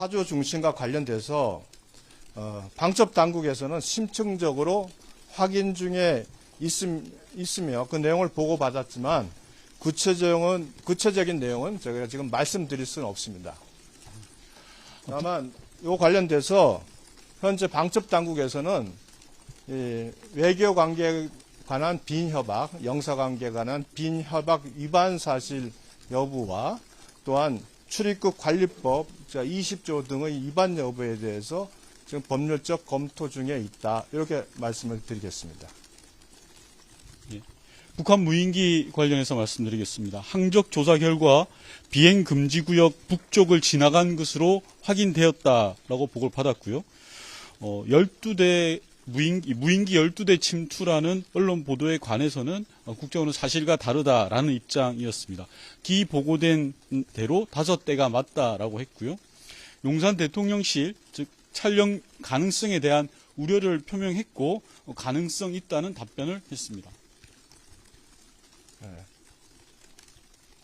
사주 중심과 관련돼서 방첩 당국에서는 심층적으로 확인 중에 있으며 그 내용을 보고받았지만 구체적인 내용은 저희가 지금 말씀드릴 수는 없습니다. 다만 이 관련돼서 현재 방첩 당국에서는 외교 관계에 관한 빈협약, 영사 관계에 관한 빈협약 위반 사실 여부와 또한 출입국 관리법 20조 등의 위반 여부에 대해서 지금 법률적 검토 중에 있다. 이렇게 말씀을 드리겠습니다. 예. 북한 무인기 관련해서 말씀드리겠습니다. 항적 조사 결과 비행 금지 구역 북쪽을 지나간 것으로 확인되었다라고 보고를 받았고요. 12대 무인기 12대 침투라는 언론 보도에 관해서는 국정원은 사실과 다르다라는 입장이었습니다. 기 보고된 대로 5대가 맞다라고 했고요. 용산 대통령실 즉 촬영 가능성에 대한 우려를 표명했고 가능성 있다는 답변을 했습니다.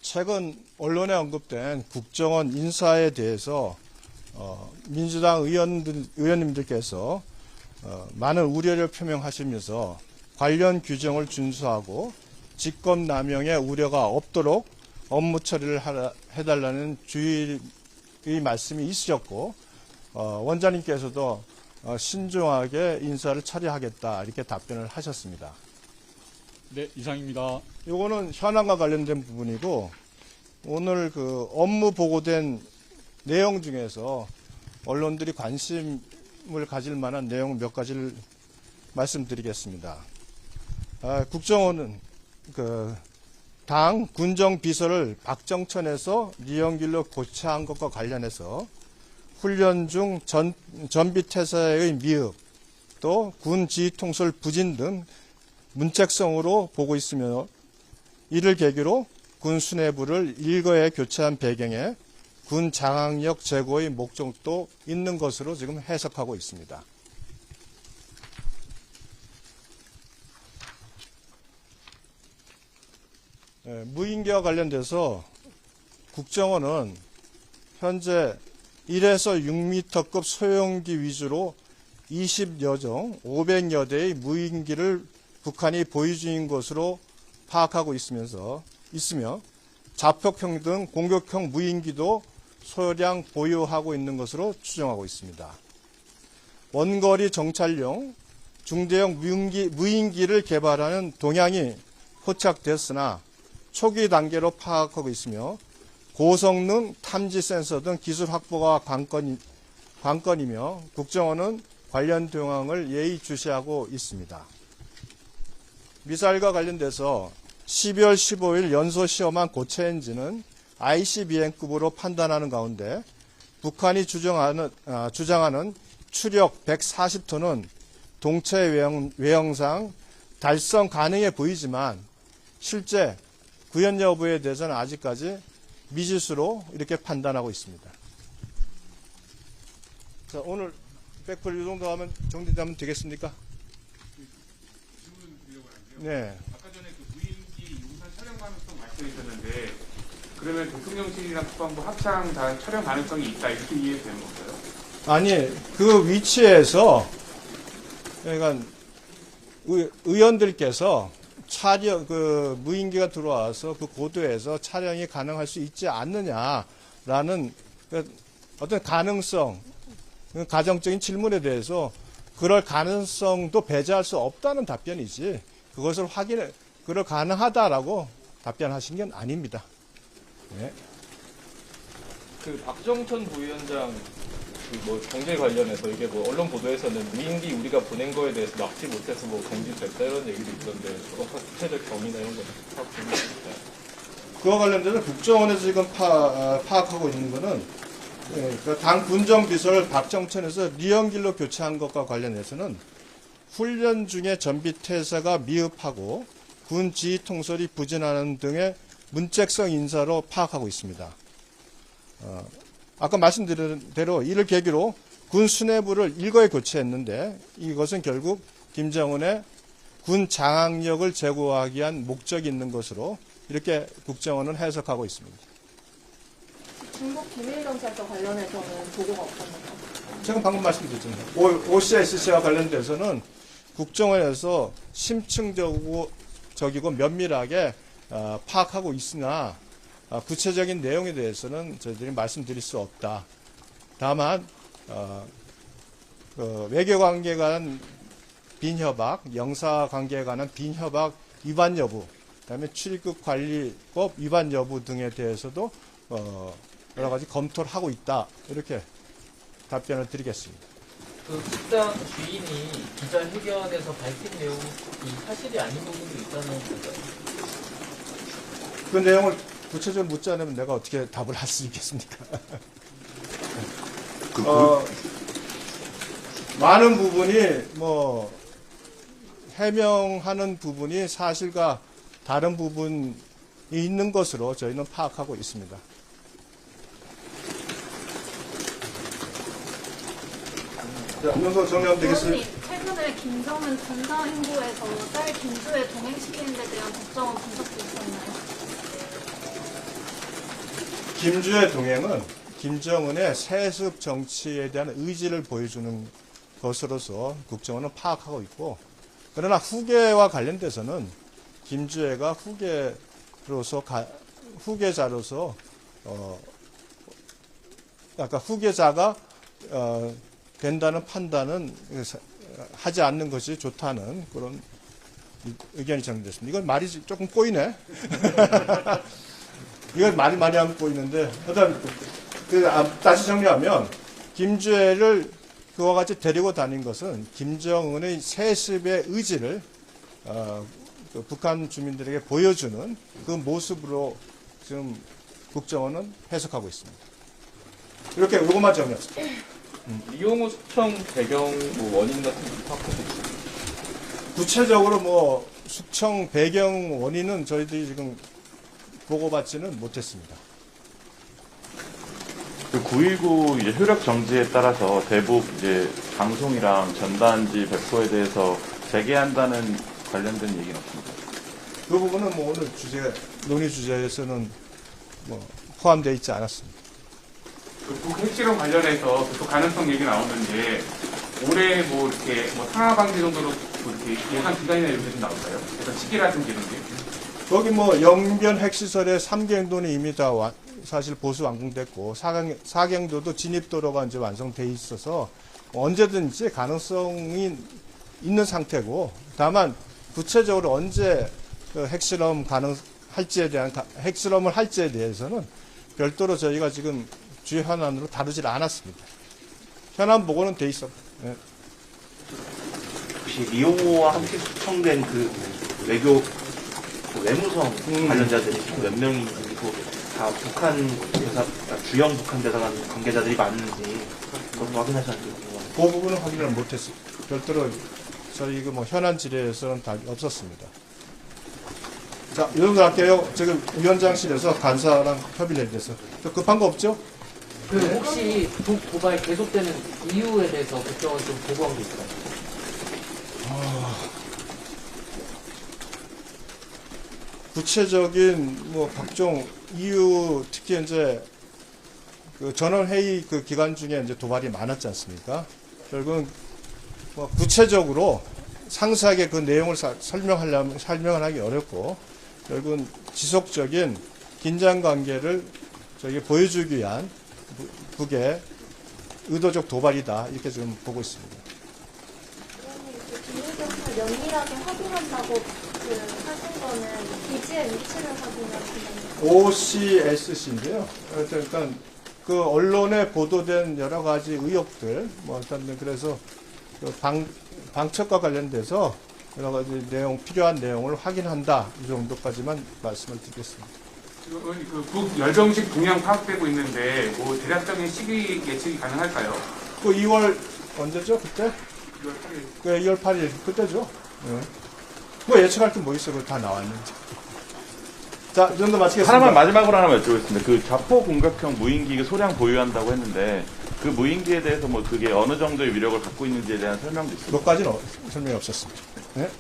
최근 언론에 언급된 국정원 인사에 대해서 민주당 의원님들께서 많은 우려를 표명하시면서 관련 규정을 준수하고 직권남용의 우려가 없도록 업무 처리를 해달라는 주의의 말씀이 있으셨고 원장님께서도 신중하게 인사를 처리하겠다 이렇게 답변을 하셨습니다. 네, 이상입니다. 이거는 현안과 관련된 부분이고 오늘 그 업무 보고된 내용 중에서 언론들이 관심을 가질 만한 내용 몇 가지를 말씀드리겠습니다. 국정원은 당 군정비서를 박정천에서 리영길로 교체한 것과 관련해서 훈련 중 전비태세의 미흡 또 군 지휘통솔 부진 등 문책성으로 보고 있으며 이를 계기로 군 수뇌부를 일거에 교체한 배경에 군 장악력 제고의 목적도 있는 것으로 지금 해석하고 있습니다. 무인기와 관련돼서 국정원은 현재 1에서 6m급 소형기 위주로 20여 종 500여 대의 무인기를 북한이 보유 중인 것으로 파악하고 있으며 자폭형 등 공격형 무인기도 소량 보유하고 있는 것으로 추정하고 있습니다. 원거리 정찰용 중대형 무인기를 개발하는 동향이 포착됐으나 초기 단계로 파악하고 있으며 고성능 탐지 센서 등 기술 확보가 관건이며 국정원은 관련 동향을 예의주시하고 있습니다. 미사일과 관련돼서 12월 15일 연소 시험한 고체 엔진은 ICBM급으로 판단하는 가운데 북한이 주장하는 추력 140톤은 동체 외형상 달성 가능해 보이지만 실제 구현 여부에 대해서는 아직까지 미지수로 이렇게 판단하고 있습니다. 자, 오늘 백플 이 정도 하면 정리되면 되겠습니까? 질문 드리려고 하는데요. 네. 아까 전에 그 무인기 용산 촬영 가능성 말씀하셨는데 그러면 대통령실이랑 국방부 합창 다 촬영 가능성이 있다 이렇게 이해되는 건가요? 아니, 그 위치에서 그러니까 의원들께서 촬영 무인기가 들어와서 그 고도에서 촬영이 가능할 수 있지 않느냐라는 어떤 가능성, 가정적인 질문에 대해서 그럴 가능성도 배제할 수 없다는 답변이지 그것을 그럴 가능하다라고 답변하신 건 아닙니다. 네. 그 박정천 부위원장 경제 관련해서 이게 언론 보도에서는 무인기 우리가 보낸 거에 대해서 막지 못해서 경질됐다 이런 얘기도 있던데 구체적 경위나 이런 거 파악 좀 해주실까요? 그와 관련돼서 국정원에서 지금 파악하고 있는 거는 당 군정비서를 박정천에서 리영길로 교체한 것과 관련해서는 훈련 중에 전비태세가 미흡하고 군 지휘통솔이 부진하는 등의 문책성 인사로 파악하고 있습니다. 아까 말씀드린 대로 이를 계기로 군 수뇌부를 일거에 교체했는데 이것은 결국 김정은의 군 장악력을 제고하기 위한 목적이 있는 것으로 이렇게 국정원은 해석하고 있습니다. 중국 기밀경찰서 관련해서는 보고가 없었나요? 제가 방금 말씀드렸잖아요. OCSC와 관련돼서는 국정원에서 심층적이고 면밀하게 파악하고 있으나 구체적인 내용에 대해서는 저희들이 말씀드릴 수 없다. 다만 외교관계에 관한 빈협약, 영사관계에 관한 빈협약 위반 여부, 그다음에 출입국관리법 위반 여부 등에 대해서도 여러 가지 검토를 하고 있다. 이렇게 답변을 드리겠습니다. 그 식당 주인이 기자회견에서 밝힌 내용이 사실이 아닌 부분도 있다는 건가요? 그 내용을 구체적으로 묻지 않으면 내가 어떻게 답을 할 수 있겠습니까? 많은 부분이 해명하는 부분이 사실과 다른 부분이 있는 것으로 저희는 파악하고 있습니다. 자, 이 정도 정리하면 되겠습니다. 의원님, 최근에 김정은 군사 행보에서 딸 김주애 동행시키는 데 대한 걱정은 본 적도 있었나요? 김주의 동행은 김정은의 세습 정치에 대한 의지를 보여주는 것으로서 국정원은 파악하고 있고, 그러나 후계와 관련돼서는 김주애가 후계자로서 아까 후계자가 된다는 판단은 하지 않는 것이 좋다는 그런 의견이 정리됐습니다. 이건 말이 조금 꼬이네. 이건 말이 많이 하면 꼬이는데, 일단 다시 정리하면 김주애를 그와 같이 데리고 다닌 것은 김정은의 세습의 의지를 그 북한 주민들에게 보여주는 그 모습으로 지금 국정원은 해석하고 있습니다. 이렇게 요것만 정리했습니다. 이용호 숙청 배경 원인 같은 게 파악하고 있습니다. 구체적으로 숙청 배경 원인은 저희들이 지금 보고받지는 못했습니다. 그 9.19 이제 효력 정지에 따라서 대북 이제 방송이랑 전단지 배포에 대해서 재개한다는 관련된 얘기는 없습니다. 그 부분은 오늘 논의 주제에서는 포함되어 있지 않았습니다. 북 핵실험 관련해서 계속 가능성 얘기 나오는데 올해 이렇게 상하반기 정도로 이렇게 예상 기간이나 이런 게 좀 나올까요? 예상 시기라든지 이런 게. 거기 영변 핵시설의 3경도는 이미 다 사실 보수 완공됐고 4경도도 진입도로가 이제 완성돼 있어서 언제든지 가능성이 있는 상태고, 다만 구체적으로 언제 핵실험 핵실험을 할지에 대해서는 별도로 저희가 지금 주요 현안으로 다루질 않았습니다. 현안 보고는 돼 있어. 네. 혹시 리용호와 함께 숙청된 그 외교 외무성 관련자들이 몇 명인지, 다 북한 대사, 주영 북한 대사관 관계자들이 맞는지 그것도 확인하셨는지 궁금합니다. 그 부분은 확인을 못했습니다. 별도로 저희 현안 질의에서는 답이 없었습니다. 자, 이 정도 할게요. 지금 위원장실에서 간사랑 협의를 해서 급한 거 없죠? 그 혹시 도발 계속되는 이유에 대해서 국정원 좀 보고한 게 있을까요? 구체적인 각종 이유, 특히 이제 그 전원회의 그 기간 중에 이제 도발이 많았지 않습니까? 결국은 구체적으로 상세하게 그 내용을 설명을 하기 어렵고, 결국은 지속적인 긴장 관계를 보여주기 위한 북의 의도적 도발이다, 이렇게 지금 보고 있습니다. 기밀경찰 면밀하게 확인한다고 하신 거는 기지의 위치를 확인하는 건가요? OCSC인데요. 그러니까 그 언론에 보도된 여러 가지 의혹들, 일단 그래서 방첩과 관련돼서 여러 가지 필요한 내용을 확인한다, 이 정도까지만 말씀을 드리겠습니다. 지금 북 열병식 동향 파악되고 있는데 대략적인 시기 예측이 가능할까요? 그 2월 언제죠? 그때? 2월 8일. 그 2월 8일 그때죠. 네. 예측할 게 뭐 있어? 그거 다 나왔는데. 자, 이 정도 마치겠습니다. 하나만 마지막으로 하나만 여쭤보겠습니다. 그 자포 공격형 무인기 소량 보유한다고 했는데 그 무인기에 대해서 그게 어느 정도의 위력을 갖고 있는지에 대한 설명도 있습니다. 그것까지는 설명이 없었습니다. 네?